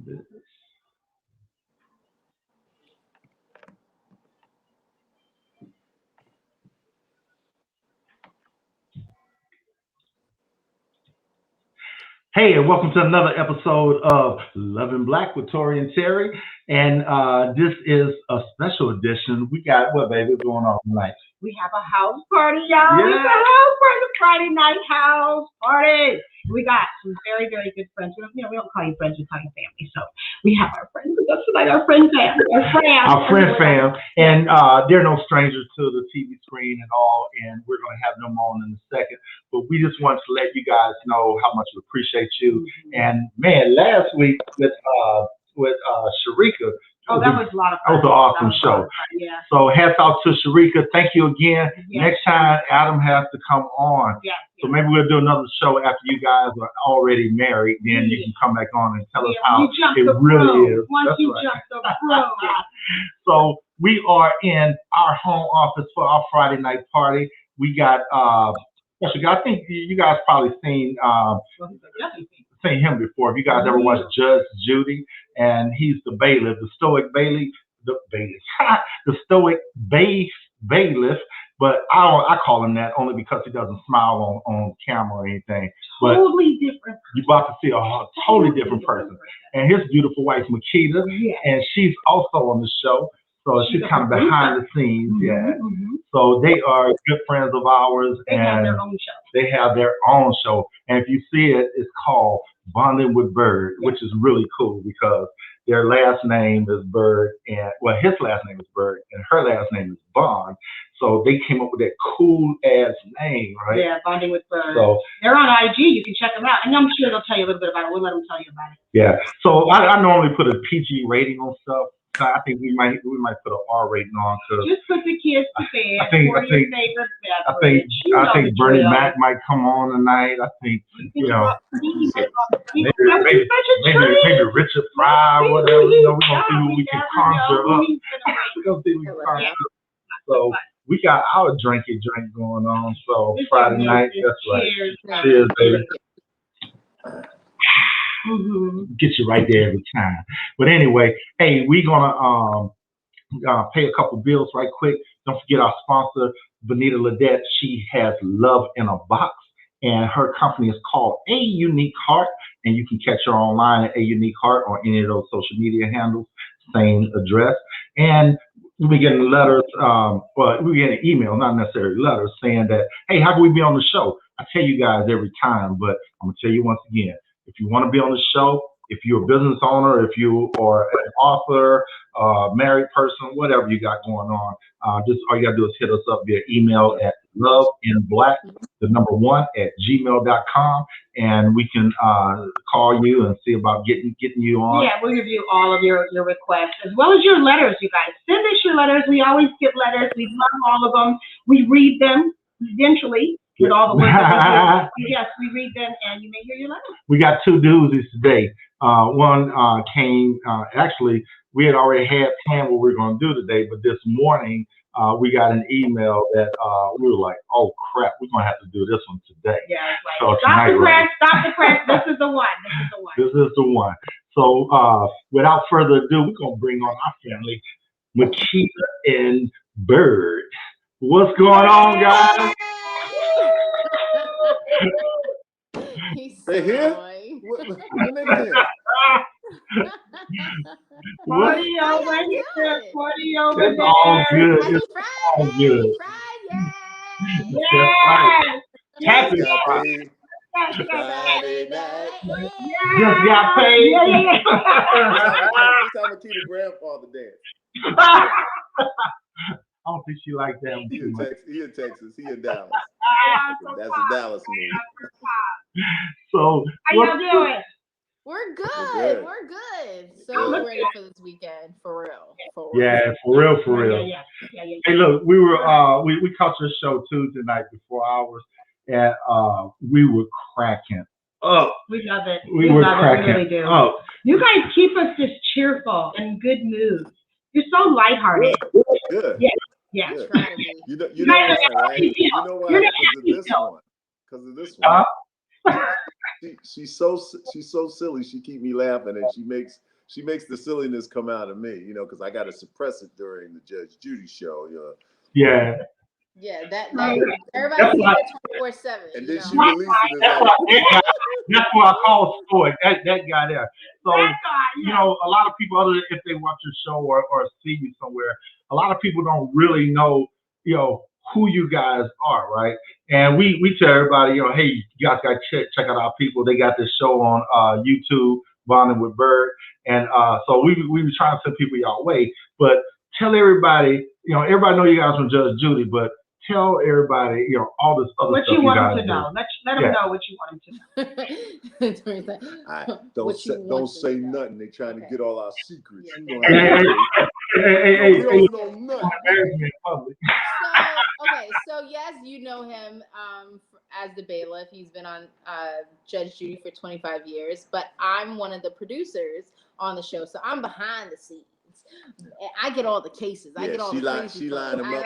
Hey, and welcome to another episode of Loving Black with Tory and Teri. And this is a special edition. We got what, baby, going on tonight? We have a house party, y'all. Yeah. It's a house party, Friday night house party. We got some very, very good friends. We don't call you friends, we call you family. So we have our friends with us tonight, our friend fam. Our friend fam. And they're no strangers to the TV screen at all. And we're going to have them on in a second. But we just wanted to let you guys know how much we appreciate you. Mm-hmm. And man, last week with Sharika. Oh, that was a lot of fun. That was an awesome show. Yeah. So hats off to Sharika. Thank you again. Yes. Next time, Adam has to come on. Yes. So maybe we'll do another show after you guys are already married. Then you can come back on and tell us how it really is. Once you jump the road. So we are in our home office for our Friday night party. We got, I think you guys probably seen him before. If you guys ever watched Judge Judy, and he's the bailiff, the stoic bailiff, the stoic bailiff. But I call him that only because he doesn't smile on camera or anything. But totally different. You're about to see a totally different person. And his beautiful wife, Makita, and she's also on the show. So she's kind of behind the scenes, Mm-hmm. So they are good friends of ours, and have their own show. They have their own show, and if you see it, it's called Bonding with Bird, which is really cool because their last name is Bird, and his last name is Bird, and her last name is Bond. So they came up with that cool ass name, right? Yeah, Bonding with Bird. So they're on IG. You can check them out, and I'm sure they'll tell you a little bit about it. We'll let them tell you about it. Yeah. So I normally put a PG rating on stuff. I think we might put an R rating on. Just put the kids to bed. I think Bernie Mac might come on tonight. I think maybe Richard Pryor, whatever. We're gonna see who we can conjure up. We're gonna see who we can conjure up. So we got our drinky drink going on. So Friday night, that's right. Cheers, baby. Mm-hmm. Get you right there every time. But anyway, hey, we're gonna pay a couple bills right quick. Don't forget our sponsor, Benita Ledette. She has Love in a Box, and her company is called A Unique Heart. And you can catch her online at A Unique Heart on any of those social media handles. Same address. And we'll be getting letters. We're getting email, not necessarily letters, saying that, hey, how can we be on the show? I tell you guys every time, but I'm gonna tell you once again. If you want to be on the show, if you're a business owner, if you are an author, married person, whatever you got going on, just all you got to do is hit us up via email at loveinblack1@gmail.com, and we can call you and see about getting you on. Yeah, we'll review all of your requests, as well as your letters, you guys. Send us your letters. We always get letters. We love all of them. We read them eventually. With all the work that we do. Yes, we read them, and you may hear your letters. We got two doozies today. One came, actually, we had already had planned what we were going to do today, but this morning we got an email that we were like, oh, crap, we're going to have to do this one today. Yeah, it's like, so stop the press. This is the one. This is the one. So without further ado, we're going to bring on our family, Makita and Bird. What's going on, guys? He's so annoying. Party over here. Party over there. It's all good. It's all good. Yes. Happy Friday night. Just got paid. This time Makita grandfather dance. I don't think she likes that. He in Texas. He in Dallas. That's a Dallas move. So how y'all doing? We're good. So ready for this weekend, for real. Yeah, for real. Yeah. Hey, look, we were we caught your show Tuesday night before ours, and we were cracking up. We love it. We were cracking. We really do. Up. You guys keep us just cheerful and good mood. You're so lighthearted. Good. Yeah. Good. You know why, right? You know why? Because of this one. She's so silly. She keep me laughing, and she makes she makes the silliness come out of me, you know, because I got to suppress it during the Judge Judy show, you know. Yeah. Yeah, that everybody's here 24/7. And then she know? released it as like, that's what I call Stoic. That guy there. So you know, a lot of people, other than if they watch your show or see you somewhere, a lot of people don't really know, you know, who you guys are, right? And we tell everybody, you know, hey, you guys got to check out our people. They got this show on YouTube, Bonding with Bird, and so we be trying to send people y'all way, but tell everybody, you know, everybody know you guys from Judge Judy, but tell everybody, you know, all this other what stuff you want guys them to know. Let them know what you want them to know. don't say nothing. They trying to get all our secrets. Yeah, We don't know nothing. So yes, you know him as the bailiff. He's been on Judge Judy for 25 years, but I'm one of the producers on the show, so I'm behind the scenes. I get all the cases. I get all the crazy she line them up.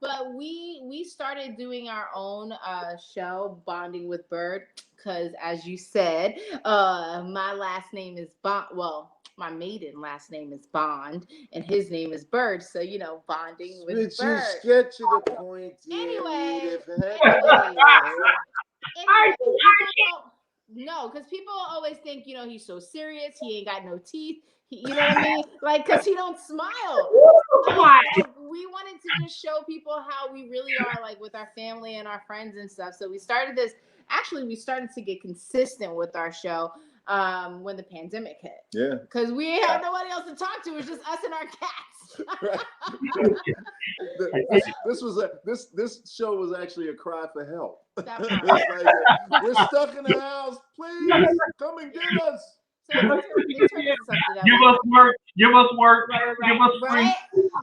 But we started doing our own show, Bonding with Bird, because as you said, my last name is Bond. Well, my maiden last name is Bond, and his name is Bird. So you know, bonding with Bird. Get to the point. Anyway. No, because people always think, you know, he's so serious. He ain't got no teeth. You know what I mean? Like, because he don't smile. We wanted to just show people how we really are, like, with our family and our friends and stuff. So we started this. Actually, we started to get consistent with our show when the pandemic hit. Yeah. Because we ain't had nobody else to talk to. It was just us and our cats. This show was actually a cry for help. We're stuck in the house. Please come and get us. So they turned into something give us work. Give us right?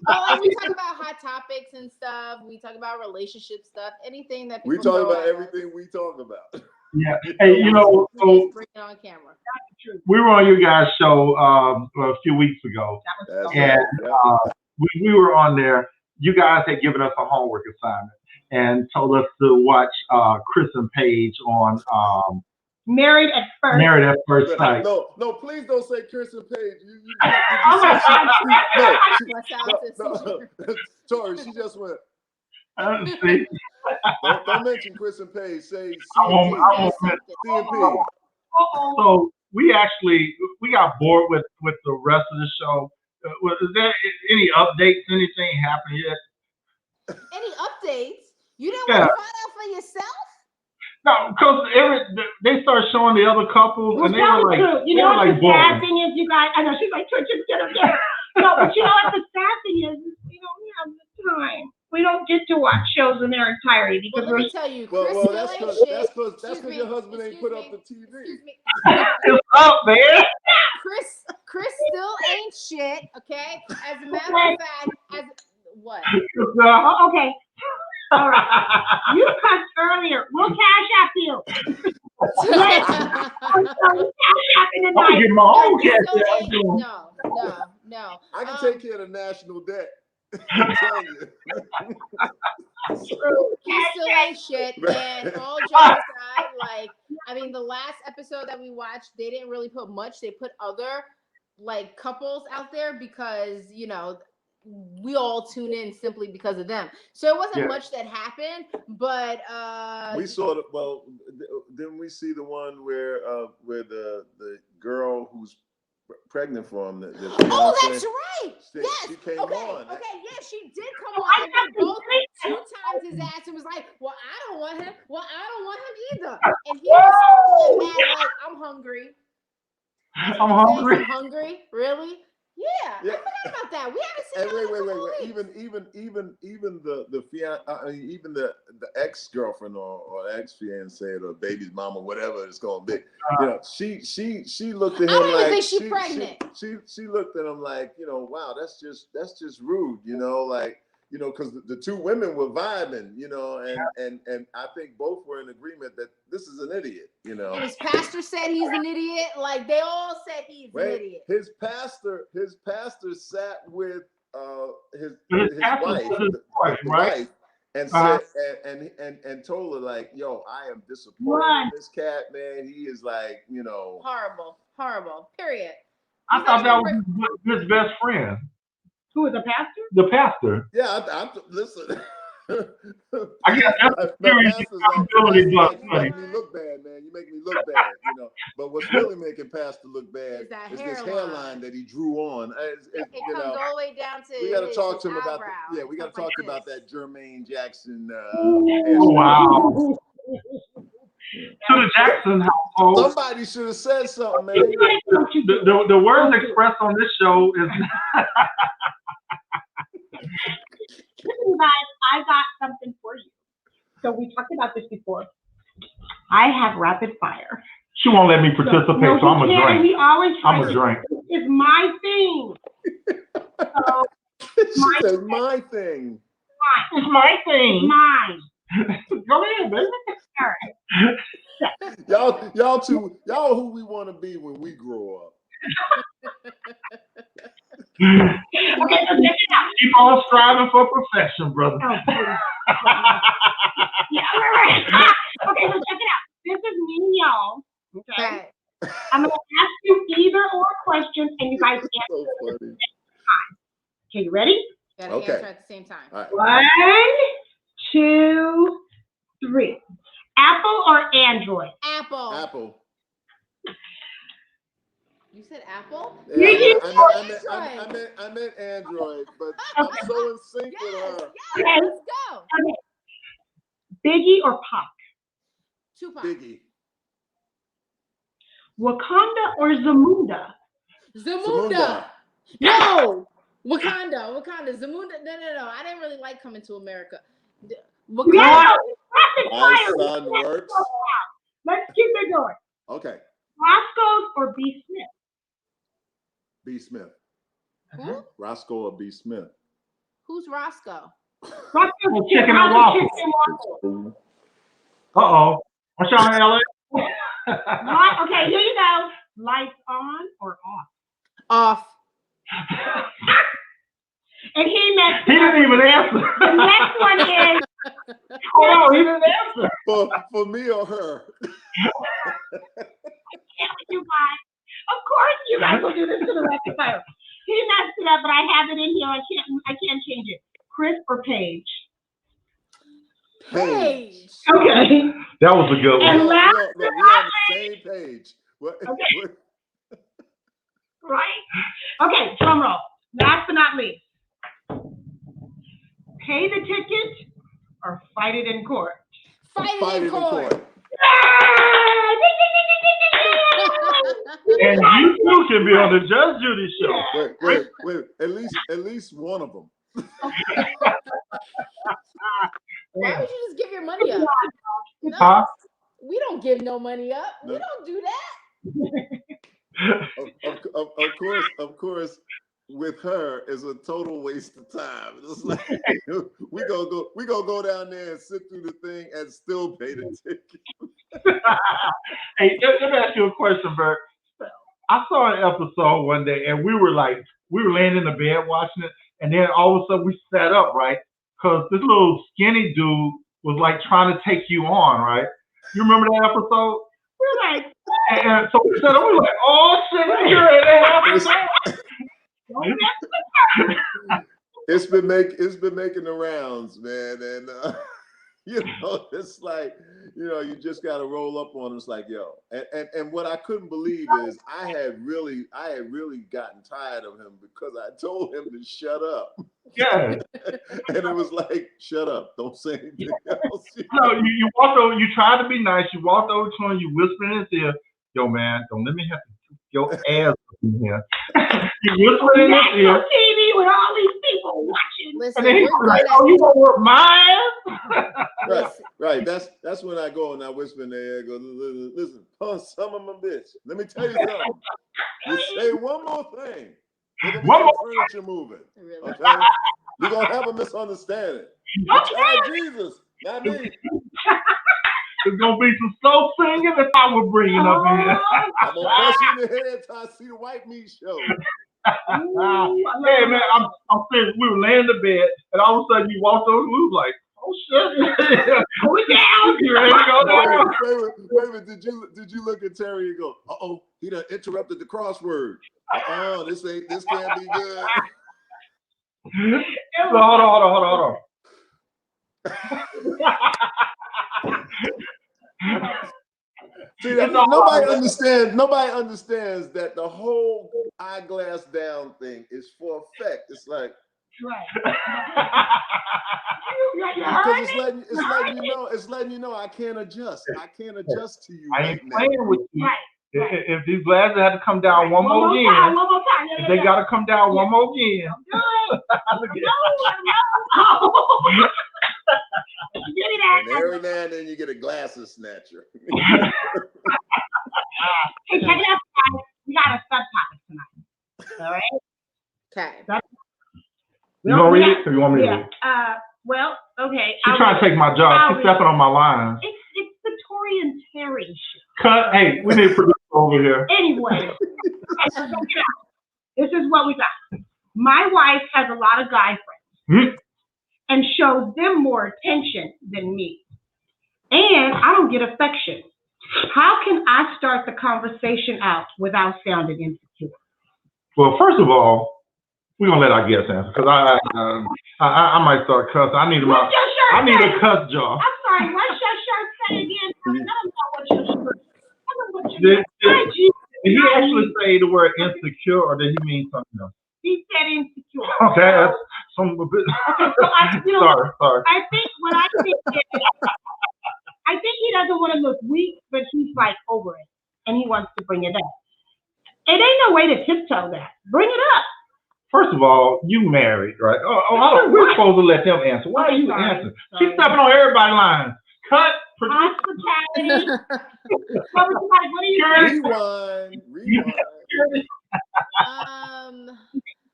Oh, like we talk about hot topics and stuff. We talk about relationship stuff. Anything that people we talk about everything we talk about. Yeah. Hey, you know, so bring it on camera. We were on you guys' show a few weeks ago, and we were on there. You guys had given us a homework assignment and told us to watch Chris and Paige on Married at First Sight. No, please don't say Chris and Paige. Tory, she just went. Don't mention Chris and Paige. Say CMP. So we got bored with the rest of the show. Is there any updates? Anything happened yet? Any updates? You didn't want to find out for yourself? No, because they started showing the other couples, and they were like, you know what the sad thing is, you guys. I know she's like, get up there. No, but you know what the sad thing is, we don't have the time. We don't get to watch shows in their entirety because let me tell you, that's because your husband ain't put up the TV. It's up, man. Chris still ain't shit. Okay, as a matter of fact, what? Okay. All right. You cussed earlier. We'll cash app you. Cash app in the night. No. I can take care of the national debt. I'm telling you. He still ain't shit. And all jokes aside, like, I mean, the last episode that we watched, they didn't really put much. They put other like couples out there because, you know, we all tune in simply because of them. So it wasn't much that happened, but we saw the didn't we see the one where the girl who's pregnant for him? Oh, that's right. Yes. She came on. Okay. Yeah, she did come on. And they both 2 times his ass and was like, "Well, I don't want him. Well, I don't want him either." And he was mad, like, "I'm hungry. I'm hungry. I'm hungry. Really?" Yeah, I forgot about that. We haven't seen even the fiance, even the ex-girlfriend or ex-fiancée or baby's mama, whatever it's gonna be. You know, she looked at him I don't like think she's pregnant. She looked at him like, you know, wow, that's just rude, you know, like, you know, because the 2 women were vibing, you know, and I think both were in agreement that this is an idiot, you know. And his pastor said he's an idiot. Like, they all said he's an idiot. His pastor sat with his wife, the wife, and said and told her like, yo, I am disappointed in this cat, man. He is like, horrible. Period. I thought that was his best friend. Who is a pastor? The pastor. Yeah, I listen. I guess that's serious accountability, like, you make me look bad, man. You make me look bad, you know. But what's really making Pastor look bad is this hairline that he drew on. It comes all the way down to. We got to talk to him about. We got to talk to him about that Jermaine Jackson. Wow. To the Jackson household. Somebody should have said something, man. The words expressed on this show is. Listen, guys, I got something for you. So we talked about this before. I have rapid fire. She won't let me participate, so I'm a drink. I'm a drink. It's my thing. So, she says my thing. It's my thing. Mine. Go ahead, baby. All right. Y'all who we want to be when we grow up. Okay, so check it out. Keep on striving for perfection, brother. Oh, yeah, right. Okay, so check it out. This is me and y'all. Okay. I'm gonna ask you either or questions, and you guys answer So at the funny. same time. Okay, you ready? Gotta answer at the same time. All right. 1, 2, 3. Apple or Android? Apple. You said Apple? Yeah, Android. I meant Android, but I'm so in sync with her. Yes, let's go. Okay. Biggie or Pac? Tupac. Biggie. Wakanda or Zamunda? Zamunda. No. Wakanda. Zamunda. No. I didn't really like Coming to America. Wakanda. Yes. My son works. Let's keep it going. Okay. Roscoe's or B. Smith? B. Smith. Who? Roscoe or B. Smith? Who's Roscoe? Roscoe's Chicken and waffles. Uh-oh. What's y'all in LA? Okay, here you go. Lights on or off? Off. And he messed He didn't even answer. The next one is. Oh, he didn't answer. For me or her? You guys. Of course you guys will do this to the rapid fire. He messed it up, but I have it in here. I can't change it. Chris or Paige? Paige. Okay. That was a good one. And last We're on the same page. Okay. Right? Okay, drum roll. Last but not least. Pay the ticket or fight it in court? Fight it in court. And you too can be on the Judge Judy show. Wait. At least one of them. Why would you just give your money up? No, Huh? we don't give no money up. We don't do that. Of course, with her is a total waste of time. It's like we gonna go down there and sit through the thing and still pay the ticket. Hey, let me ask you a question, Bert. I saw an episode one day, and we were laying in the bed watching it, and then all of a sudden we sat up, right? Because this little skinny dude was like trying to take you on, right? You remember that episode? We're like, and so we sat up, we were like, oh shit, It's been making the rounds, man, and it's like, you just got to roll up on it. It's like, yo, and what I couldn't believe is I had really gotten tired of him because I told him to shut up. Yeah. And it was like, shut up, don't say anything else. No, you walked over, you tried to be nice, you walked over to him, you whispered in his ear, yo man, don't let me have to keep your ass in here. You whispered in his ear. TV with all these people watching. Listen, And then he was like, oh, you gonna work my ass? Right. That's when I go and I whisper in their ear, go, listen, son of a bitch, let me tell you something. You say one more thing, there's gonna be some furniture moving. Really? Okay? You're gonna have a misunderstanding. Child Jesus, not me. There's gonna be some soul singing that I was bringing up here. I'm gonna bust you in the head till I see the white meat show. Hey man, I'm serious. We were laying in the bed, and all of a sudden you walked over, and we was like, Oh shit! Go down. You ready to go down? Wait a minute. Did you look at Terry and go, uh-oh, he done interrupted the crossword. This can't be good. So hold on. See, nobody understands that the whole eyeglass down thing is for effect. It's like, Right. because it's letting you know I can't adjust. I can't adjust to you I right ain't now. playing with you. Right. If these glasses had to come down one more time, again, one more time. if they got to come down one more again. And every now and then you get a glasses snatcher. Hey, check it out, guys. We got a subtopic tonight. All right. Okay. You want to read it, or you want me to read it? Well, okay. She's trying to take my job. She's stepping on my lines. It's the Tory and Teri show. Cut. Hey, we need a producer over here. Anyway, this is what we got. My wife has a lot of guy friends and shows them more attention than me. And I don't get affection. How can I start the conversation out without sounding insecure? Well, first of all, we're gonna let our guest answer because I might start cussing. I need a cuss job. I'm sorry. What's your shirt say again? I don't know what your shirt. I don't know what your shirt. Did he actually say the word insecure, or did he mean something else? He said insecure. Okay, that's some bit. Okay, so sorry. I think what I think is, I think he doesn't want to look weak, but he's like over it, and he wants to bring it up. It ain't no way to tiptoe that. Bring it up. First of all, you married, right? We're supposed to let them answer. Why are you answering? She's stepping on everybody's lines. Cut. Hospitality. What are you doing? Rewind.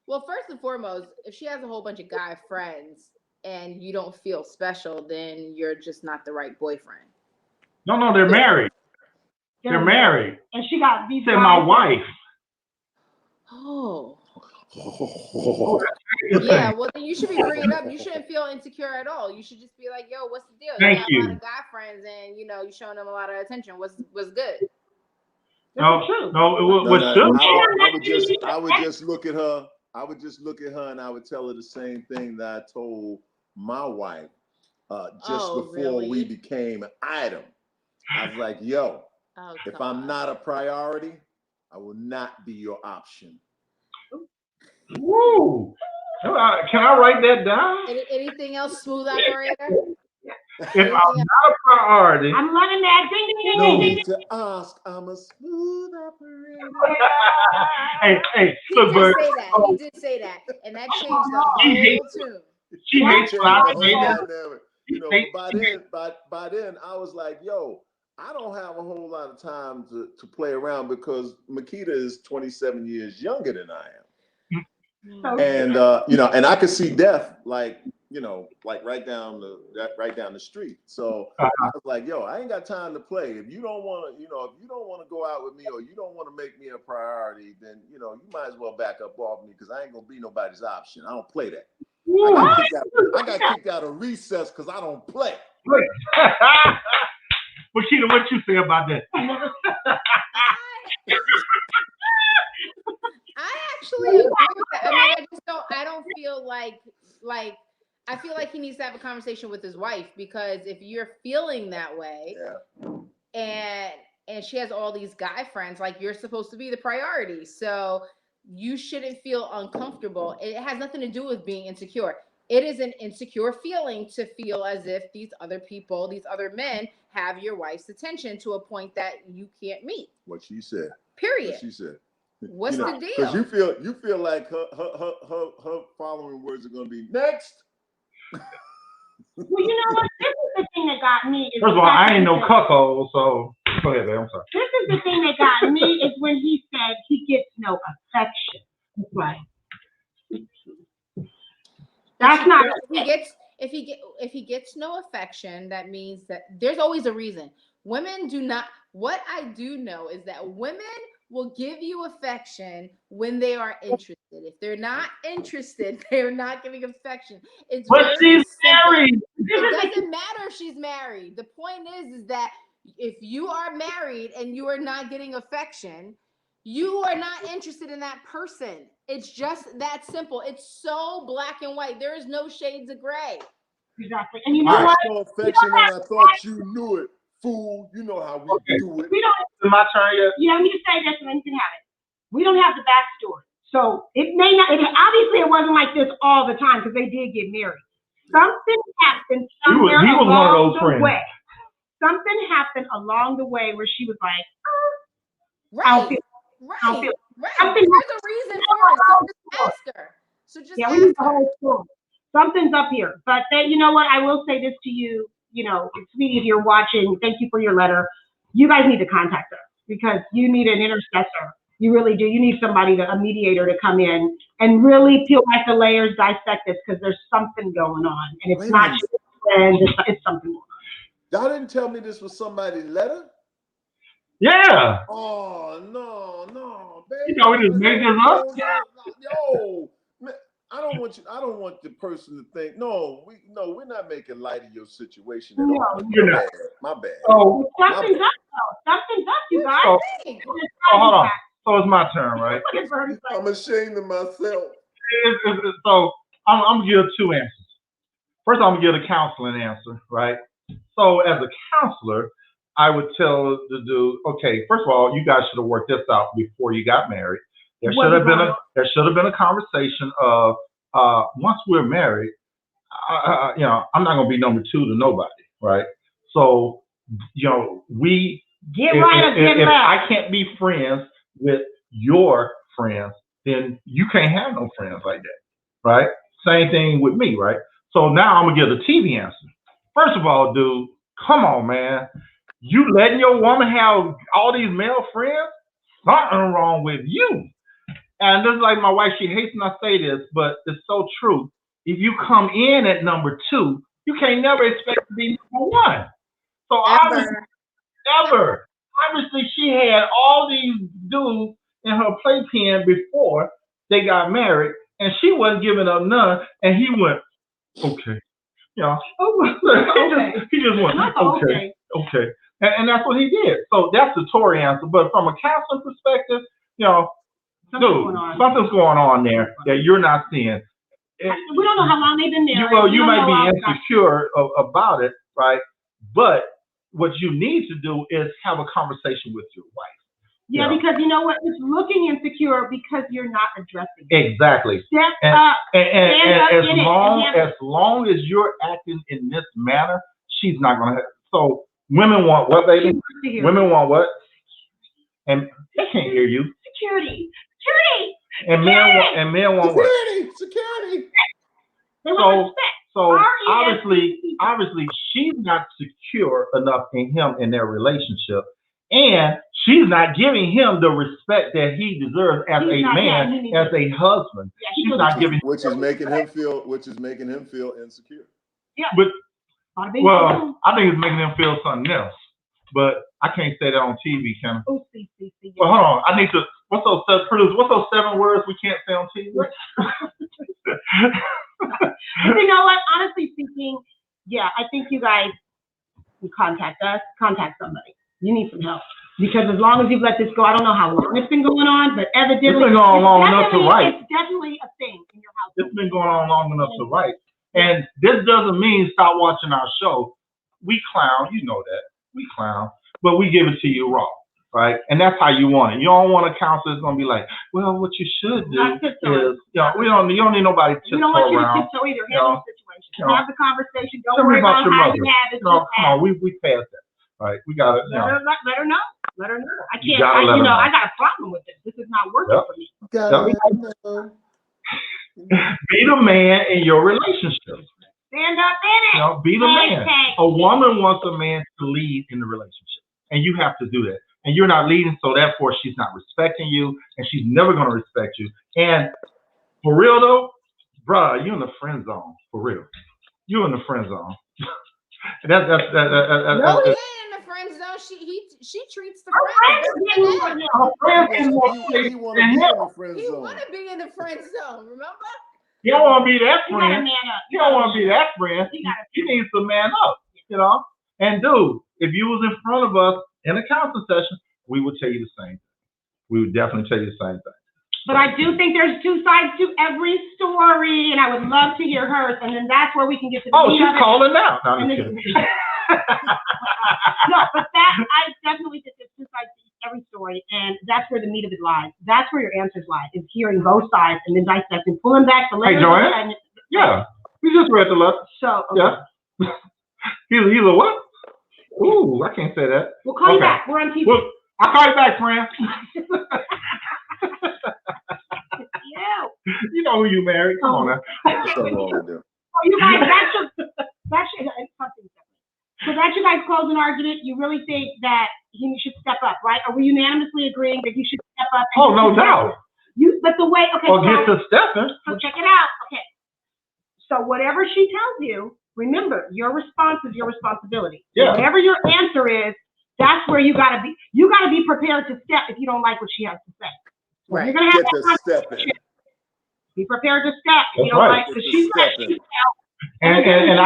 Well, first and foremost, if she has a whole bunch of guy friends and you don't feel special, then you're just not the right boyfriend. No, they're married. They're married. And she got these. Said my wife. Oh. Yeah, well then you should be bringing it up. You shouldn't feel insecure at all. You should just be like, "Yo, what's the deal? Thank you you. got a lot of guy friends, and you showing them a lot of attention. What's good?" No. I would just look at her. I would just look at her and I would tell her the same thing that I told my wife before we became an item. I was like, "Yo, if I'm not a priority, I will not be your option." Woo! Can I write that down? Anything else, smooth operator? If I'm not a priority, I'm loving that. Ding, no need to ask. I'm a smooth operator. Hey, look, bird. He did say that, and that changed the whole tune. She hates when I say that. By then, I was like, "Yo, I don't have a whole lot of time to play around because Makita is 27 years younger than I am." And and I could see death like right down the street. So I was like, "Yo, I ain't got time to play. If you don't want to, go out with me, or you don't want to make me a priority, then you might as well back up off me because I ain't gonna be nobody's option. I don't play that. I got kicked out of recess because I don't play." Makita, what you say about that? I actually agree with that. I mean, I don't feel like I feel like he needs to have a conversation with his wife, because if you're feeling that way, and she has all these guy friends, like, you're supposed to be the priority. So you shouldn't feel uncomfortable. It has nothing to do with being insecure. It is an insecure feeling to feel as if these other people, these other men, have your wife's attention to a point that you can't meet. What she said. Period. What she said. What's the deal? Because you feel like her following words are going to be next. Well, you know what? This is the thing that got me. First of all, I ain't no cuckold, so go ahead, babe. I'm sorry. This is the thing that got me is when he said he gets no affection. Right. That's not. If he gets no affection, that means that there's always a reason. Women do not. What I do know is that women will give you affection when they are interested. If they're not interested, they're not giving affection. It's But very she's simple. married. It doesn't matter if she's married. The point is that if you are married and you are not getting affection, you are not interested in that person. It's just that simple. It's so black and white. There is no shades of gray. Exactly. And you know what? No affection, and I thought you knew it, fool. You know how we do it. We don't. Is my turn yet? You know, you say this and then you can have it. We don't have the backstory. So it may not, obviously it wasn't like this all the time because they did get married. Something happened somewhere He was one of those along the friends. way. Something happened along the way where she was like, Right. Right. There's a reason for it. So just ask her. So just yeah, we need the whole story. Something's up here. But you know what? I will say this to you, you know, sweetie, if you're watching, thank you for your letter. You guys need to contact us because you need an intercessor. You really do. You need somebody, a mediator to come in and really peel back the layers, dissect this because there's something going on. And it's not just friends, it's something going on. Y'all didn't tell me this was somebody's letter? Yeah. Oh, no, baby. You know, we just made this up. Yo, man, I don't want the person to think, we're not making light of your situation at all. You're not. My bad. So, something's up, though. Something's up, you guys. Hold on. So it's my turn, right? I'm ashamed of myself. So I'm gonna give two answers. First, I'm gonna give the counseling answer, right? So as a counselor, I would tell the dude, okay, first of all, you guys should have worked this out before you got married. There should have been a conversation of once we're married, I'm not gonna be number two to nobody, right? So we get right or get if left. I can't be friends with your friends, then you can't have no friends like that, right? Same thing with me, right? So now I'm gonna give the TV answer. First of all, dude, come on, man. You letting your woman have all these male friends? Something wrong with you. And this is like my wife, she hates when I say this, but it's so true. If you come in at number two, you can't never expect to be number one. So obviously she had all these dudes in her playpen before they got married, and she wasn't giving up none, and he went, okay. He just went, okay. And that's what he did. So that's the Tory answer. But from a counseling perspective, something's going on there that you're not seeing. We don't know how long they've been married. Well, you might be insecure about it, right? But what you need to do is have a conversation with your wife. Yeah, because you know what? It's looking insecure because you're not addressing it. Exactly. Step up. And as long as you're acting in this manner, she's not going to have. So women want what, baby? Women want what? And they can't hear you. Security. And men want what? Security. They want respect. So obviously she's not secure enough in him in their relationship, and she's not giving him the respect that he deserves as a man, as a husband. Yeah, she's not giving, which is making him feel insecure. Yeah. But I think it's making him feel something else. But I can't say that on TV, can I? Oh, well, hold on. I need to. What's those 7 words we can't say on TV? You know what? Honestly speaking, yeah, I think you guys contact somebody. You need some help. Because as long as you've let this go, I don't know how long it's been going on, but evidently it's been going on long enough to write. It's definitely a thing in your house. It's been going on long enough to write. And this doesn't mean stop watching our show. We clown, you know that. We clown, but we give it to you raw, right? And that's how you want it. You don't want a counselor that's gonna be like, well, what you should do is, you don't need nobody to tiptoe around. We don't want you to tiptoe either. Handle the situation. Have the conversation. Don't worry about your how mother. you have it. Come on, we passed that. Right, we got it. Let her know. I can't. I got a problem with this. This is not working for me. Be the man in your relationship. Stand up in it. Be the man. A woman wants a man to lead in the relationship, and you have to do that. And you're not leading, so therefore she's not respecting you, and she's never going to respect you. And for real though, bruh, you in the friend zone. For real, you in the friend zone. No, he ain't in the friend zone. She treats the Her friends friends better getting than him. Her friends getting more He space want to than be him. in the friend He zone. want to be in the friend zone. Remember? You don't want to be that You gotta friend. man up. You don't want to be that friend. You need to man up, you know. And dude, if you was in front of us in a counseling session, we would tell you the same thing. We would definitely tell you the same thing. But I do think there's two sides to every story, and I would love to hear hers. And then that's where we can get to the Oh, meat she's of it. calling now. No, I'm And just then- kidding. No, but that I definitely think there's two sides to every story, and that's where the meat of it lies. That's where your answers lie, is hearing both sides and then dissecting, pulling back the Hey, layers. Joanne? Yeah, we just read the letter. So okay. Yeah. He's a what? Ooh, I can't say that. We'll call you Okay. back. We're on TV. Well, I'll call you back, friend. You know who you married. Come on now. What's so wrong with them? Oh, you guys, that's something different. So that's your guys' closing argument. You really think that he should step up, right? Are we unanimously agreeing that he should step up? Oh, no doubt. But the way, okay. Or get to stepping. So check it out. Okay. So whatever she tells you, remember, your response is your responsibility. So Yeah. whatever your answer is, that's where you gotta be. You gotta be prepared to step if you don't like what she has to say. So Right. you're gonna have Get that to step in. conversation. Be prepared to step if you That's don't right. like, because she's Step like, in. And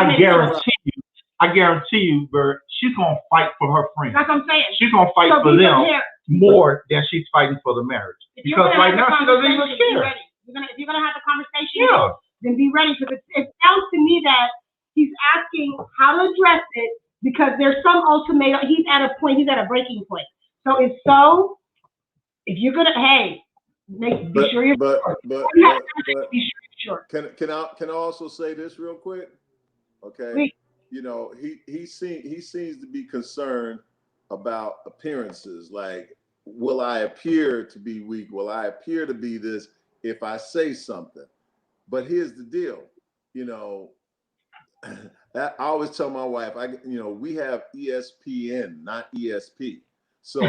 I guarantee you, Bert, she's gonna fight for her friends. that's what I'm saying. She's gonna fight So for be them prepared. more than she's fighting for the marriage. If you're Because gonna right have now the she doesn't even conversation, be care. ready. If you're gonna have the conversation, Yeah. then be ready, because it sounds to me that he's asking how to address it because there's some ultimatum. He's at a point. He's at a breaking point. So if if you're gonna, be sure you're But be sure. can I also say this real quick? Okay. Please. You know, he seems to be concerned about appearances. Like, will I appear to be weak? Will I appear to be this if I say something? But here's the deal, you know. I always tell my wife, we have ESPN, not ESP. So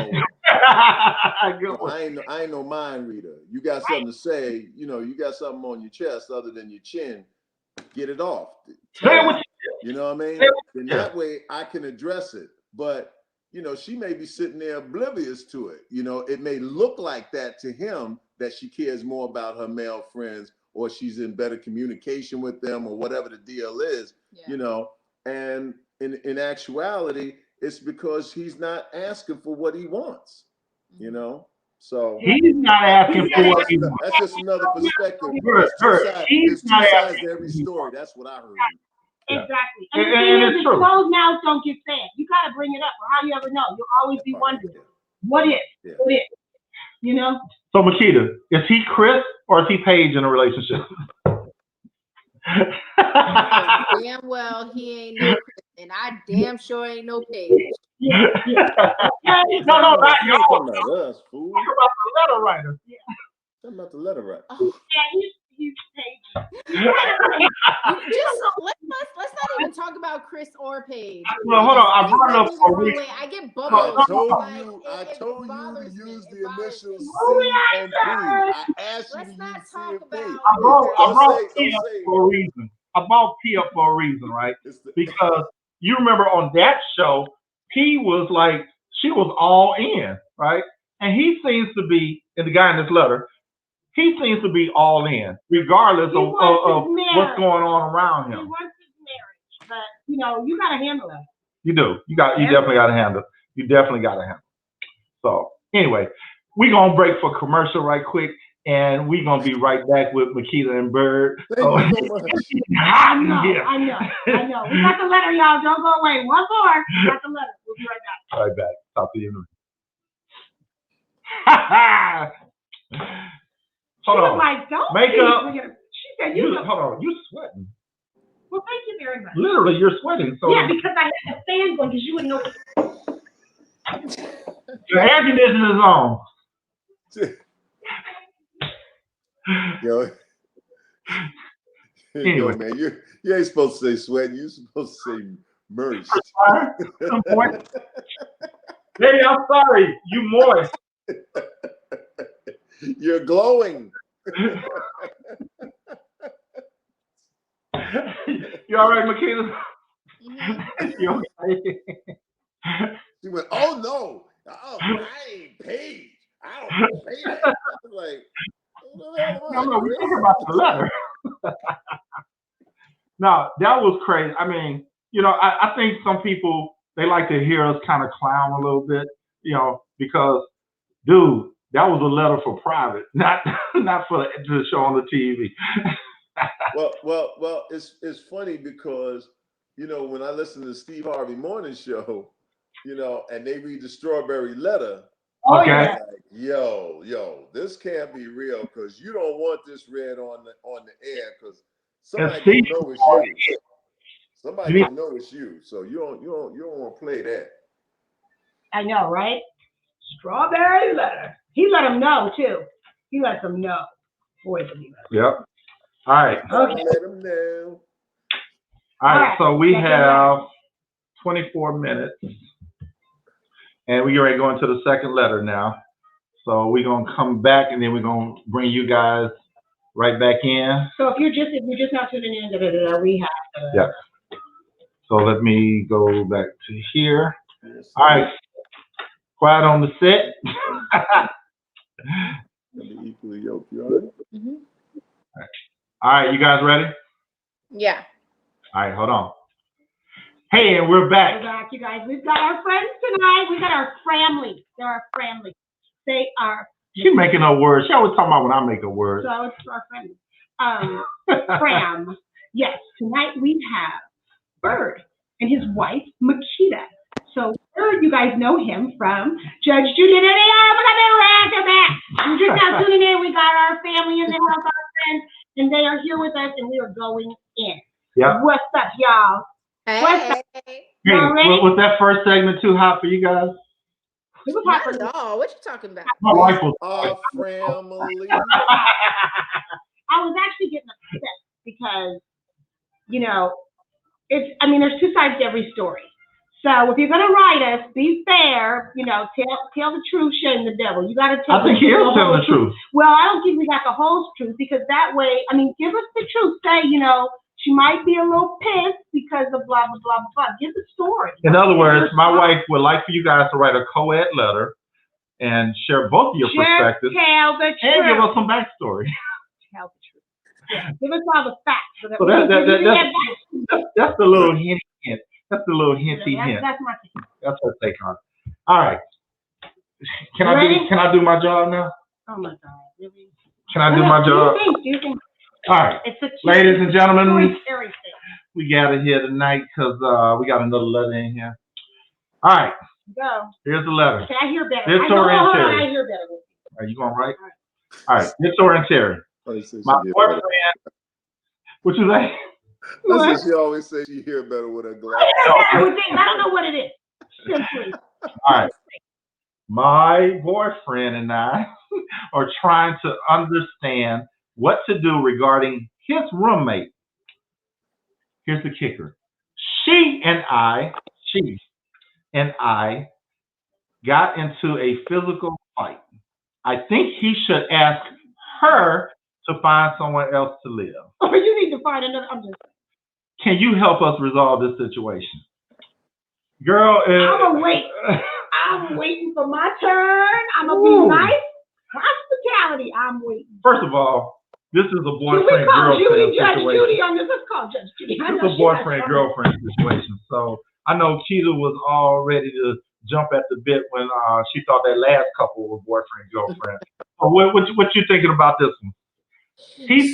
I ain't no mind reader. You got something to say, you got something on your chest other than your chin, get it off. You know what I mean? And that way I can address it. But, she may be sitting there oblivious to it. It may look like that to him, that she cares more about her male friends, or she's in better communication with them, or whatever the deal is, and in actuality, it's because he's not asking for what he wants, So he's not asking for what he wants. That's just another perspective. There's two sides to every story. That's what I heard. Exactly. Yeah. And the thing it's is, true. closed mouths don't get fed. You gotta bring it up, or how you ever know? You'll always be wondering, what if? Yeah. What if? So Makita, is he Chris or is he Paige in a relationship? Damn well he ain't no Chris, and I damn sure ain't no Paige. No, not You y'all. ain't talking about us, fool. Talk about the letter writer. Talking about the letter writer. Oh. Yeah, he's Paige. Let's not even talk about Chris or Paige. Well, hold on. I brought it up for a Wrong reason. way. I get I bubbles. told Like, you it to bothers me. use It the bothers initials me. C and P. I asked you Let's to not use C talk and P. about- I brought Don't P up say. for a reason. I brought P up for a reason, right? It's the- Because you remember on that show, P was like, she was all in, right? And he seems to be, and the guy in this letter, he seems to be all in, regardless of what's going on around He him. wants his marriage, but you gotta handle it. You do. You definitely got to handle it. You definitely got to handle it. So anyway, we're going to break for commercial right quick, and we're going to be right back with Makita and Bird. Thank you so much. I know. We got the letter, y'all. Don't go away. One more. We got the letter. We'll be right back. Right back. Talk to you in a minute. Hold on. Like, don't Makeup. She said, Hold on. You sweating. Well, thank you very much. Literally, you're sweating. So Yeah, because I had the fan going, because you wouldn't know. your air conditioner is on. Yo, Anyway. man, you ain't supposed to say sweating. You're supposed to say merged. Hey, I'm sorry. You moist. You're glowing. You all right, Makita? Mhm. You okay? She went, oh no, oh, I ain't paid. I don't pay that. I was like, what the hell am I, No, we Chris? talking about the letter. No, that was crazy. I mean, I think some people they like to hear us kind of clown a little bit, because dude, that was a letter for private, not for the show on the TV. Well, it's funny because when I listen to Steve Harvey Morning Show, and they read the strawberry letter. Okay. Like, yo, this can't be real because you don't want this read on the air because somebody gonna know it's you. Somebody gonna know it's you. So you don't want to play that. I know, right? Strawberry letter. He let them know too. He let them know. Boy, did he let them know. Yep. All right. Okay. Let them know. All right. So we have 24 minutes, and we're ready to go into the second letter now. So we're gonna come back, and then we're gonna bring you guys right back in. So if you're just not tuning in, we have. Yeah. So let me go back to here. All right. Quiet on the set. Be equally yoked, you all right? Mm-hmm. All right, you guys ready? Yeah. All right, hold on. Hey, and we're back. We're back, you guys. We've got our friends tonight. We've got our family. They're our family. They are. She making up words. She always talking about when I make a word. So it's our family. Fram. Yes, tonight we have Bird and his wife, Makita. So Bird, you guys know him from Judge Judy. You're just now tuning in. We got our family in the house, our friends, and they are here with us, and we are going in. Yeah. What's up, y'all? Hey. What's up? Hey, was that first segment too hot for you guys? It was hot Not for at all. What you talking about? My wife was. Our family. I was actually getting upset because, there's two sides to every story. So if you're gonna write us, be fair. Tell the truth, shame the devil. You gotta tell. I think he is telling the truth. Well, I don't think we got the whole truth because that way, give us the truth. Say, she might be a little pissed because of blah blah blah blah. Give the story. In other words, my wife would like for you guys to write a co-ed letter and share both of your perspectives. Tell the truth. And give us some backstory. Tell the truth. Yeah. Give us all the facts. So that's the little hint. That's the little hinty hint. That's my thing. That's her take on it. All right. Can I do my job now? Oh my God. Really? Can I do my job? Do you think? All right. Ladies and gentlemen, we gathered here tonight because we got another letter in here. All right. Go. Here's the letter. Can I hear better? Dear Tory and Teri. I hear better. Are you going right? All right. Dear Tory and Teri. My boyfriend. What you say? Listen, she always says she hear better with her glasses. I don't know what it is. Simply. All right. My boyfriend and I are trying to understand what to do regarding his roommate. Here's the kicker. She and I got into a physical fight. I think he should ask her to find someone else to live. Oh, you need to find another. Can you help us resolve this situation? Girl, I'm waiting for my turn. I'm going to be nice. Hospitality, I'm waiting. First of all, this is a boyfriend-girlfriend situation. Judy on this. Let's call Judge Judy. This is a boyfriend-girlfriend situation. So I know Keita was all ready to jump at the bit when she thought that last couple was boyfriend-girlfriend. So what you thinking about this one? She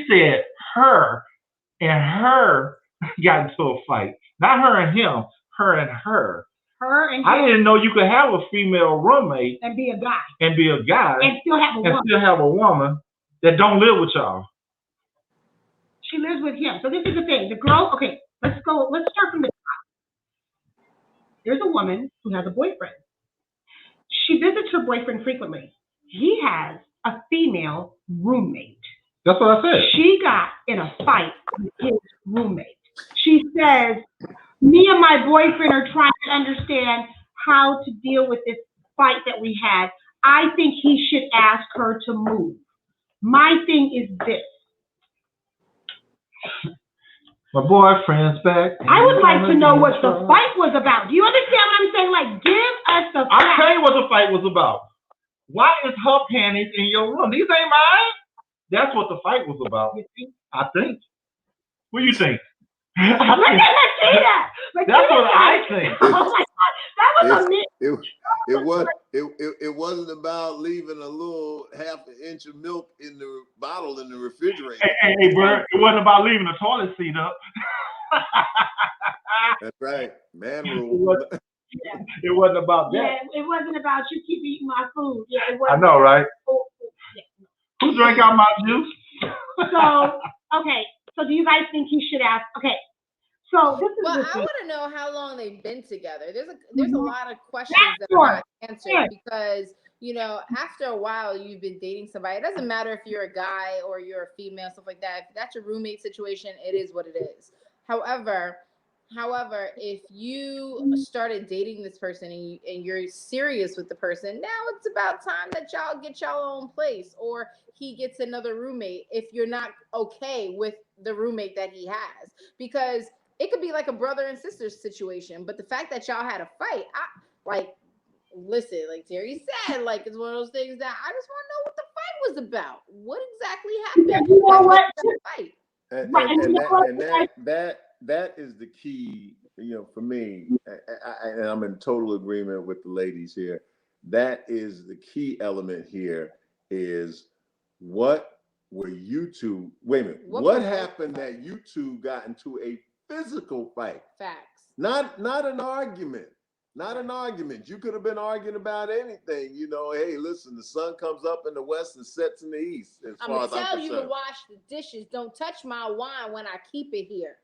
said her and her got into a fight. Not her and him, her and her. Her and him. I didn't know you could have a female roommate and be a guy. And still have a woman. That don't live with y'all. She lives with him. So this is the thing. The girl, okay, let's start from the top. There's a woman who has a boyfriend. She visits her boyfriend frequently. He has a female roommate. That's what I said. She got in a fight with his roommate. She says, me and my boyfriend are trying to understand how to deal with this fight that we had. I think he should ask her to move. My thing is this. My boyfriend's back. I would like to know what the fight was about. Do you understand what I'm saying? Like, give us the I'll fact. tell you what the fight was about. Why is her panties in your room? These ain't mine. That's what the fight was about. I think. What do you think? Look at Makita. That's what I think. Oh my God, that was amazing. It wasn't about leaving a little half an inch of milk in the bottle in the refrigerator. Hey, bro, it wasn't about leaving the toilet seat up. That's right, man rule. It wasn't about that. Yeah, it wasn't about you keep eating my food. Yeah, it I wasn't. know, right? Yeah. Who drank out my juice? So, okay. So do you guys think he should ask? Okay. So this is Well, the I thing. want to know how long they've been together. There's a lot of questions that Sure. are not answered because, you know, after a while you've been dating somebody. It doesn't matter if you're a guy or you're a female, stuff like that. If that's your roommate situation, it is what it is. However, if you started dating this person and you're serious with the person, now it's about time that y'all get y'all own place, or he gets another roommate if you're not okay with the roommate that he has, because it could be like a brother and sister situation. But the fact that y'all had a fight, listen, like Teri said, like it's one of those things that I just want to know what the fight was about. What exactly happened? You know what? Fight. And that is the key, you know, for me. And I'm in total agreement with the ladies here. That is the key element here. Is what were you two? Wait a minute. What happened that you two got into a physical fight? Facts. Not an argument. Not an argument. You could have been arguing about anything. You know, hey, listen, the sun comes up in the west and sets in the east. I'm gonna tell you to wash the dishes. Don't touch my wine when I keep it here.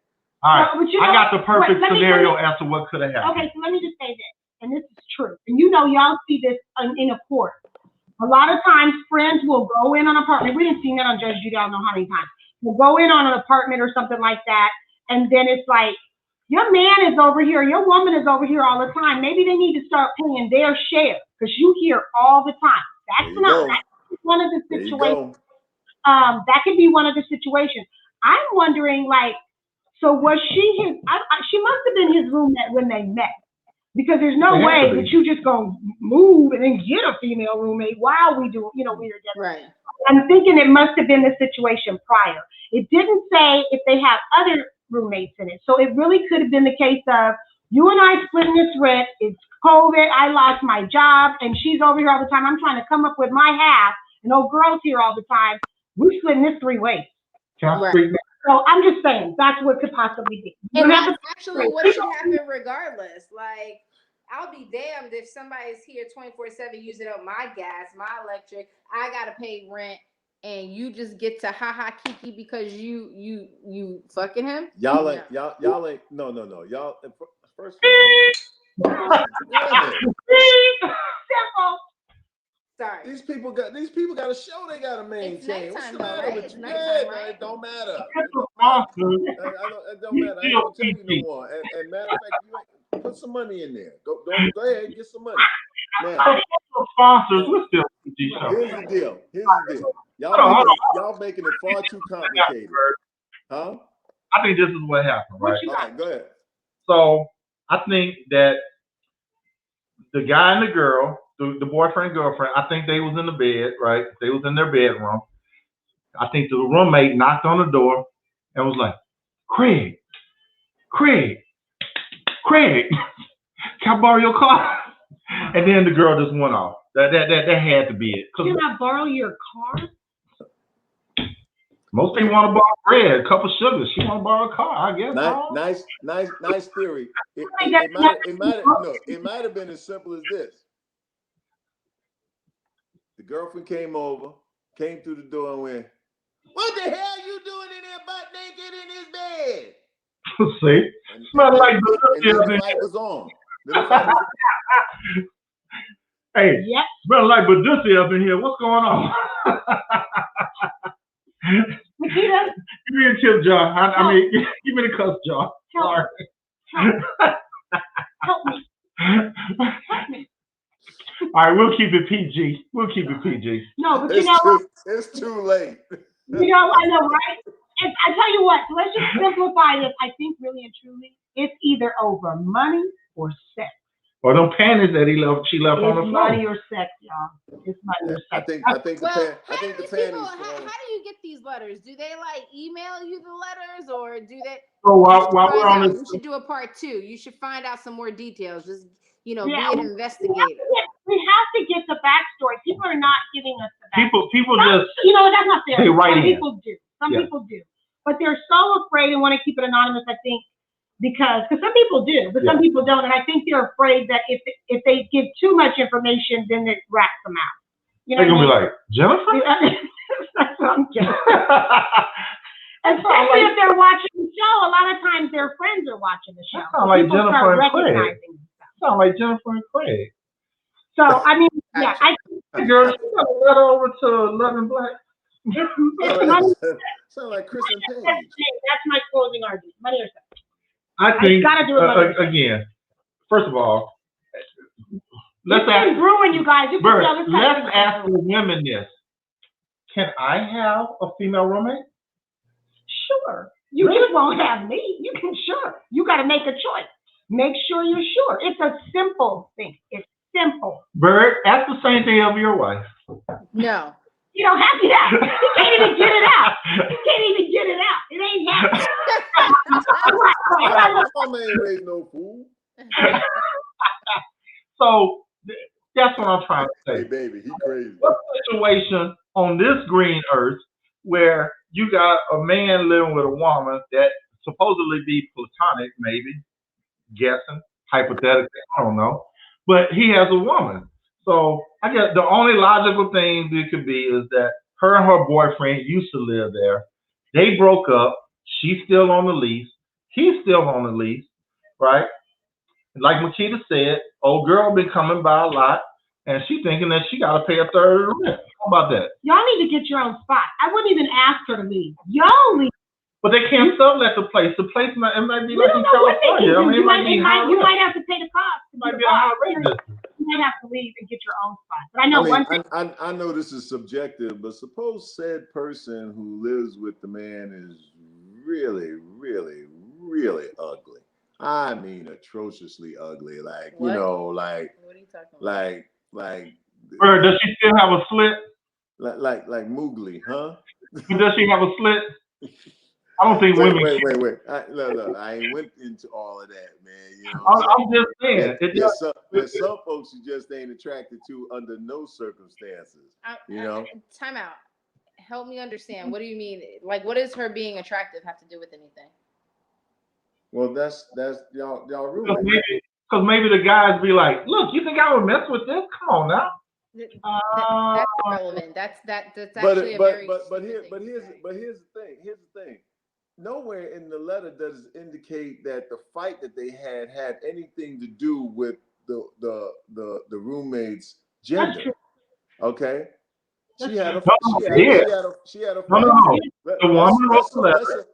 All right, But you know, I got the perfect let me- scenario as to what could have happened. Okay, so let me just say this, and this is true. And you know, y'all see this in a court. A lot of times, friends will go in on an apartment. We didn't see that on Judge Judy. I don't know how many times. We'll go in on an apartment or something like that, and then it's like, your man is over here, your woman is over here all the time. Maybe they need to start paying their share because you hear all the time. That's one of the situations. That could be one of the situations. I'm wondering, like, so was she his? She must have been his roommate when they met, because there's no way that you just gonna move and then get a female roommate while we do, you know, weird. Right. I'm thinking it must have been the situation prior. It didn't say if they have other roommates in it, so it really could have been the case of you and I splitting this rent. It's COVID. I lost my job, and she's over here all the time. I'm trying to come up with my half, and old girl's here all the time. We're splitting this 3 ways. Right. So I'm just saying that's what could possibly be. And that's actually what should happen regardless. Like, I'll be damned if somebody's here 24/7 using up my gas, my electric. I gotta pay rent, and you just get to kiki because you fucking him. Y'all ain't no. Y'all first. Sorry. These people got a show they gotta maintain. What's the matter with you? It don't matter. It don't matter. I ain't gonna tell you no more. And matter of fact, put some money in there. Go ahead, get some money. Now, sponsors, we're still PG show. Here's the deal. Y'all making it far too complicated. Huh? I think this is what happened, right? All right, go ahead. So I think that the guy and the girl, the boyfriend, girlfriend, I think they was in the bed, right? They was in their bedroom. I think the roommate knocked on the door and was like, Craig, can I borrow your car? And then the girl just went off. That had to be it. Can I borrow your car? Most people want to borrow bread, a cup of sugar. She want to borrow a car, I guess. Nice theory. It might have been as simple as this. The girlfriend came through the door and went, "What the hell you doing in there butt naked in his bed?" See? Smell like the fight was on. Hey, smell like Badusi up in here. What's going on? Makita, give me a tip jar. I mean, give me the cuss jar. Sorry. Help me. All right, we'll keep it PG. No, but you know, it's too late. You know, I know, right? I tell you what, let's just simplify this. I think really and truly, it's either over money or sex. Or them panties that she left on the It's floor. money or sex, y'all. It's money or I sex. think the Well, panties. how do you get these letters? Do they like email you the letters, or do they? So while we're on You this, should do a part 2. You should find out some more details. Just be an Yeah, investigator. we have to get the backstory. People are not giving us the backstory. people Some, just that's not fair. they write Some in. people do. Some people do. But they're so afraid and want to keep it anonymous, I think, because some people do, but some people don't. And I think they're afraid that if they give too much information, then it rats them out. You know they're going to be like, Jennifer? That's what I'm kidding. Especially if they're watching the show. A lot of times their friends are watching the show. Sound like People Jennifer start and Craig. recognizing stuff. Sound like Jennifer and Craig. So, I mean, yeah, Girl, she got a letter over to London Black. It's money. Sound like Chris and Paige. That's my closing argument. Money or sex. I think, gotta do it again, first of all, let's ask brewing, you guys. Bert, let's ask the women this. Can I have a female roommate? Sure. You just won't have me. You can sure. You got to make a choice. Make sure you're sure. It's a simple thing. It's simple. Bert, ask the same thing of your wife. No. You don't have to do that. You can't even get it out. You can't even get it out. It ain't happening. My man ain't raised no fool. So that's what I'm trying to say. Hey, baby, he crazy. What's the situation on this green earth where you got a man living with a woman that supposedly be platonic, maybe, guessing, hypothetically, I don't know, but he has a woman. So I guess the only logical thing it could be is that her and her boyfriend used to live there. They broke up. She's still on the lease. He's still on the lease, right? Like Makita said, old girl been coming by a lot, and she thinking that she got to pay a third of the rent. How about that? Y'all need to get your own spot. I wouldn't even ask her to leave. Y'all leave. But they can't sublet the place. The place might be We like don't in know what they California. can do. I mean, You might have to pay the cost. It might be a high rate. You might have to leave and get your own spot. But I know one thing. I know this is subjective, but suppose said person who lives with the man is really, really, really ugly. I mean, atrociously ugly. Like, What? What are you talking about? Like. Or does she still have a slit? Like Moogly, huh? Does she have a slit? I don't think women. Wait. Look, I ain't went into all of that, man. You know, I'm just saying. There's some folks who just ain't attracted to under no circumstances. Time out. Help me understand. What do you mean? Like, what does her being attractive have to do with anything? Well, that's y'all roommate. Because maybe the guys be like, look, you think I would mess with this? Come on now. That's irrelevant. That's actually but here's the thing. Nowhere in the letter does it indicate that the fight that they had anything to do with the roommate's gender. Okay. She had a fight.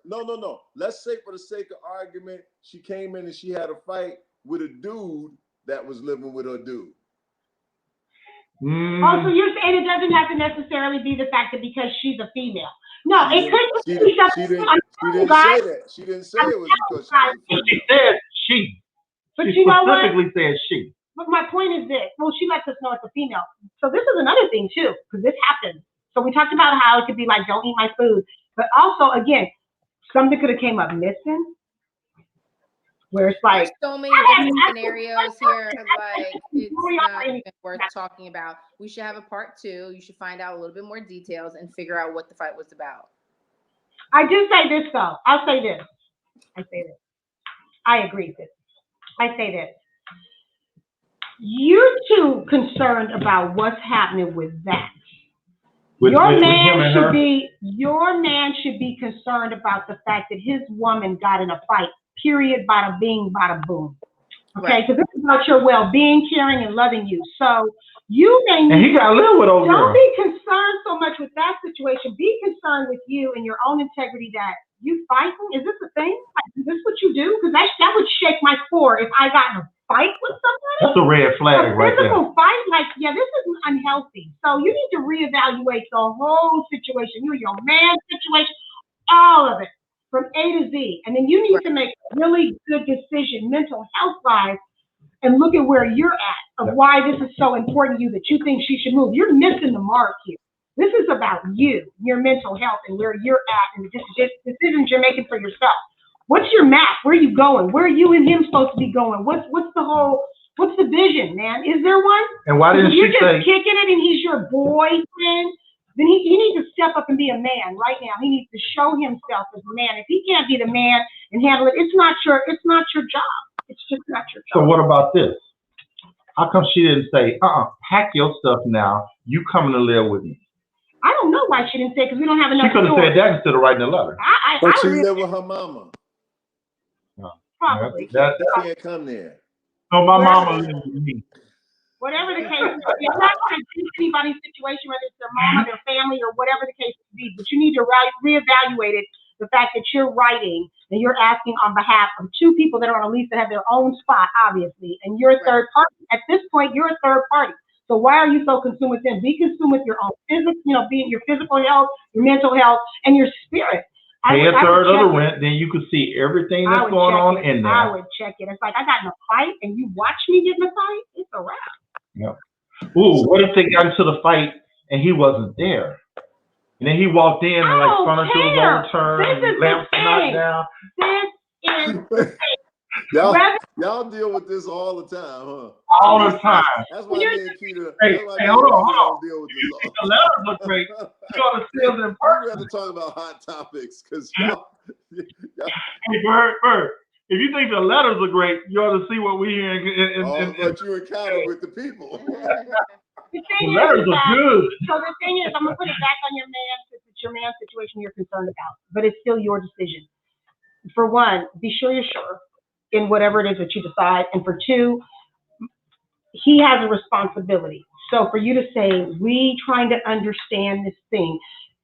No. Let's say for the sake of argument, she came in and she had a fight with a dude that was living with her dude. Also, you're saying it doesn't have to necessarily be the fact that because she's a female. No, it could be something. She didn't say that. She didn't say it was because she was a female. She said she. But she you know what? specifically said she. But my point is this. Well, she lets us know it's a female. So this is another thing too, because this happens. So we talked about how it could be like, don't eat my food. But also, again, something could have came up missing. Where it's like there's so many different scenarios here. Like it's not even worth talking about. We should have a part 2. You should find out a little bit more details and figure out what the fight was about. I do say this though. I'll say this. I agree with this. I say this. You're too concerned about what's happening with that. Your man should be concerned about the fact that his woman got in a fight. Period. Bada bing, bada boom. Okay, because this is about your well-being, caring, and loving you. So you may need. And he got to live with old girl. Don't be concerned so much with that situation. Be concerned with you and your own integrity. That you fighting? Is this a thing? Like, is this what you do? Because that would shake my core if I got in a fight with somebody. That's a red flag right there. Physical fight, like, yeah, this isn't unhealthy. So you need to reevaluate the whole situation. You and your man's situation. all of it from A to Z. And then you need to make a really good decision, mental health wise, and look at where you're at of why this is so important to you that you think she should move. You're missing the mark here. This is about you, your mental health, and where you're at, and the decisions you're making for yourself. What's your map? Where are you going? Where are you and him supposed to be going? What's the vision, man? Is there one? And why didn't you're she just say kicking it and he's your boyfriend? Then he needs to step up and be a man right now. He needs to show himself as a man. If he can't be the man and handle it, it's not your job. It's just not your job. So what about this? How come she didn't say, pack your stuff now, you coming to live with me? I don't know why she didn't say, because we don't have enough. She could have said that instead of writing a letter. But she lived with her mama. No. Probably. That can't come there. No, my mama lived with me. Whatever the case is, I'm not going to teach anybody's situation, whether it's their mom or their family or whatever the case may be, but you need to reevaluate it, the fact that you're writing and you're asking on behalf of two people that are on a lease that have their own spot, obviously, and you're a third party. At this point, you're a third party. So why are you so consumed with them? Be consumed with your own physical, being your physical health, your mental health, and your spirit. Pay a third of the rent, then you could see everything that's going on in there. I would check it. It's like, I got in a fight and you watch me get in a fight? It's a wrap. Yep. Ooh, what if they got into the fight and he wasn't there? And then he walked in and like furniture was overturned, lamps knocked down. This is the thing. Y'all deal with this all the time, huh? All the time. That's why me and Keita, hey, hold on. deal with this all. The letters look great. You ought to see them in person. We have to talk about hot topics because y'all. Hey, Bird, if you think the letters are great, you ought to see what we hear. What you encounter with the people. The letters are good. So the thing is, I'm gonna put it back on your man, because it's your man's situation you're concerned about, but it's still your decision. For one, be sure you're sure in whatever it is that you decide, and for two, he has a responsibility. So for you to say, we trying to understand this thing,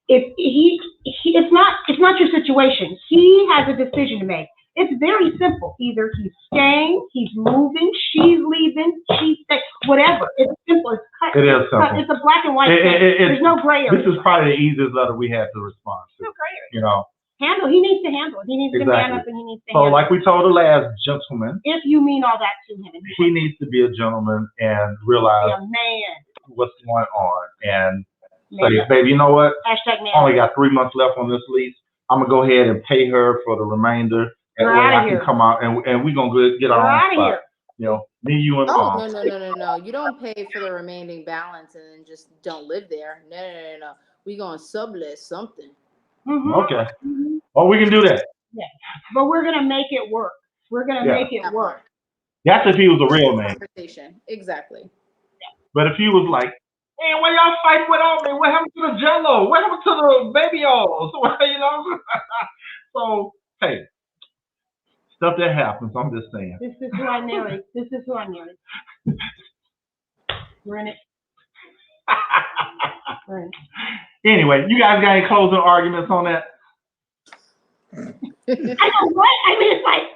if it's not your situation. He has a decision to make. It's very simple. Either he's staying, he's moving, she's leaving, she's staying, whatever. It's simple. It's cut. It is simple. It's a black and white thing. There's no gray area. This is probably the easiest letter we had to respond to. No gray area. He needs to handle it. He needs to man up and he needs to handle it. So like we told the last gentleman. If you mean all that to him. He needs to be a gentleman and realize a man. What's going on and say, baby, you know what? Hashtag man. I only got 3 months left on this lease. I'm going to go ahead and pay her for the remainder. And I can come out and we're going to get our own spot. Me, you, and mom. No. You don't pay for the remaining balance and then just don't live there. No. We're going to sublet something. Mm-hmm. Okay. Well, we can do that. Yeah. But we're going to make it work. We're going to make it work. That's if he was a real man. Exactly. But if he was like, hey, why y'all fight without me? What happened to the Jello? What happened to the baby oils? So, hey, stuff that happens. I'm just saying. This is who I married. We're in it. Anyway, you guys got any closing arguments on that? I know what? I mean, it's like.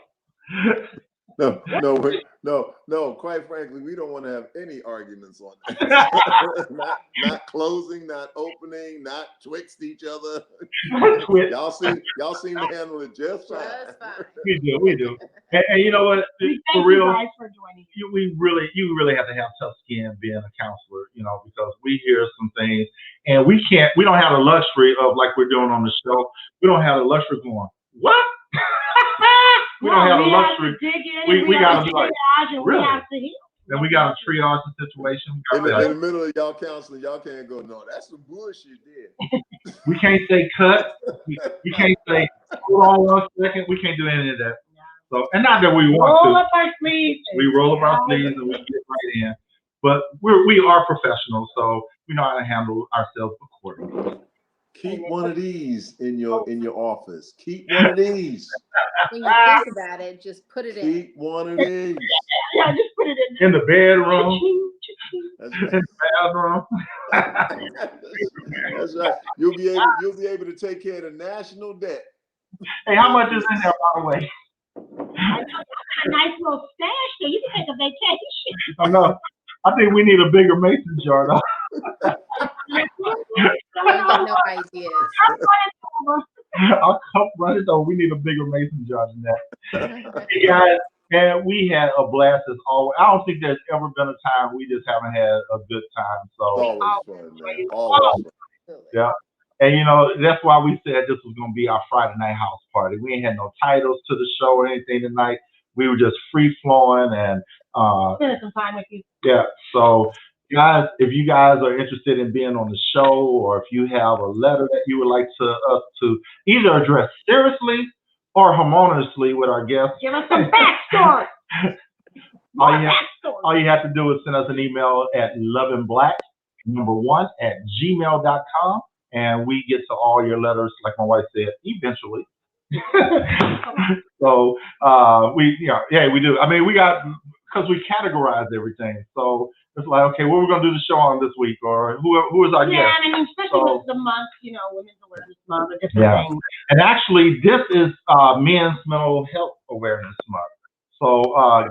No. Quite frankly, we don't want to have any arguments on that. not closing, not opening, not twixt each other. Y'all seem to handle it just fine. We do. And you know what? For real, for joining. You really have to have tough skin being a counselor, because we hear some things and we don't have the luxury of like we're doing on the show. We don't have the luxury of going, what? We don't have the luxury. We got to be like, really? Then we got to triage the situation. In the middle of y'all counseling, y'all can't go, no, that's some bullshit there. We can't say cut. We can't say, hold on 1 second. We can't do any of that. So, and not that we want to. Roll up our sleeves. We roll up our sleeves and we get right in. But we are professionals, so we know how to handle ourselves accordingly. Keep one of these in your office. Keep one of these. When you think about it, just put it in. Keep one of these. Yeah, just put it in. In the bedroom. That's right. In the bathroom. That's right. You'll be able to take care of the national debt. Hey, how much is in there, by the way? A nice little stash there. You can take a vacation. I know. I think we need a bigger mason jar, though. I have no ideas. Our cup running over. We need a bigger mason jar than that. Hey guys, and we had a blast as always. I don't think there's ever been a time we just haven't had a good time. So Always fun, man. Always fun. yeah. And you know, that's why we said this was gonna be our Friday night house party. We ain't had no titles to the show or anything tonight. We were just free flowing and Spending some time with you. yeah. So guys, if you guys are interested in being on the show or if you have a letter that you would like us to either address seriously or harmoniously with our guests, Give us some backstory. all you have to do is send us an email at loveandblack1@gmail.com, and we get to all your letters, like my wife said, eventually. So we do. I mean, we got, because we categorize everything. So it's like, okay, what we're gonna do the show on this week, or who is our guest? Yeah, I mean, especially with the month, Women's Awareness Month, a different thing. And actually, this is Men's Mental Health Awareness Month. So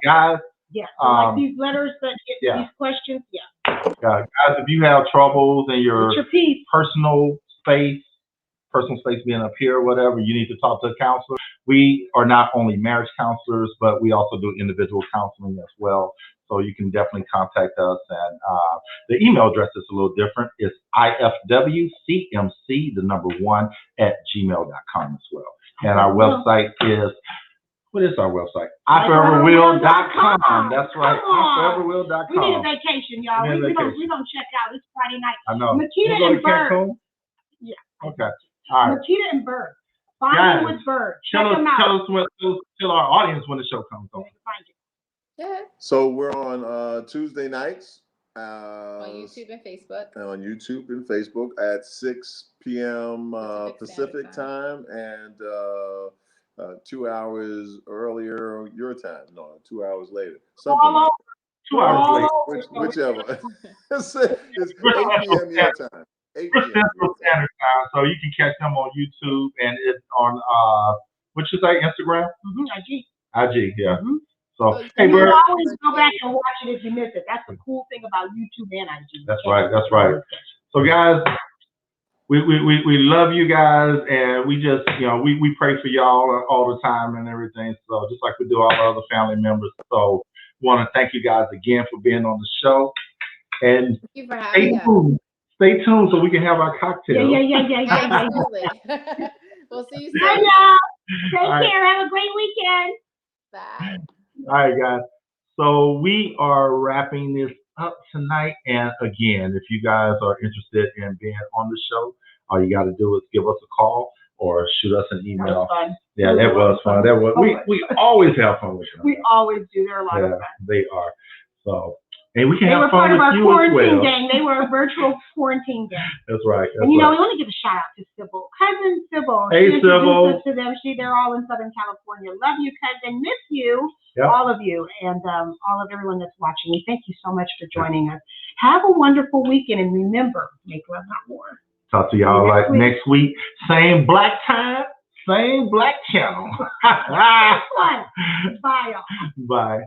guys. Yeah, so like these letters that get these questions, guys, if you have troubles in your personal space being up here or whatever, you need to talk to a counselor. We are not only marriage counselors, but we also do individual counseling as well. So you can definitely contact us. And the email address is a little different. It's ifwcmc1@gmail.com as well. And our website is, what is our website? iforeverwill.com. That's right. iforeverwill.com. We need a vacation, y'all. We don't check out. It's Friday night. I know. Makita and Bird. Yeah. Okay. All right. Makita and Bird. Bonding with Bird. Check them out. Tell our audience when the show comes on. Yeah. So we're on Tuesday nights. On YouTube and Facebook. On YouTube and Facebook at 6 p.m. Pacific time and 2 hours earlier your time. No, 2 hours later. Something like 2 hours later. Whichever. it's 8 p.m. your time. 8 p.m. Central Standard Time. So you can catch them on YouTube, and it's on what you say, Instagram? IG, yeah. So hey, you can always go back and watch it if you miss it. That's the cool thing about YouTube and IG. That's right. So guys, we love you guys, and we just we pray for y'all all the time and everything. So just like we do all our other family members. So we want to thank you guys again for being on the show, and thank you for having us. Stay tuned so we can have our cocktail. Yeah. Absolutely. We'll see you soon. Bye, y'all. Take care. Have a great weekend. Bye. All right, guys. So we are wrapping this up tonight. And again, if you guys are interested in being on the show, all you got to do is give us a call or shoot us an email. That was fun. Yeah, that was fun. We always have fun with them. We always do. They're a lot of fun. They are. So. And we can have fun with you as well. They were part of our quarantine gang. They were a virtual quarantine gang. That's right. And we want to give a shout out to Sybil. Cousin Sybil. Hey, Sybil. To them. They're all in Southern California. Love you, cousin. Miss you. Yep. All of you. And all of everyone that's watching. We thank you so much for joining us. Have a wonderful weekend. And remember, make love, not war. Talk to y'all next week. Same black time, same black channel. Bye, y'all. Bye.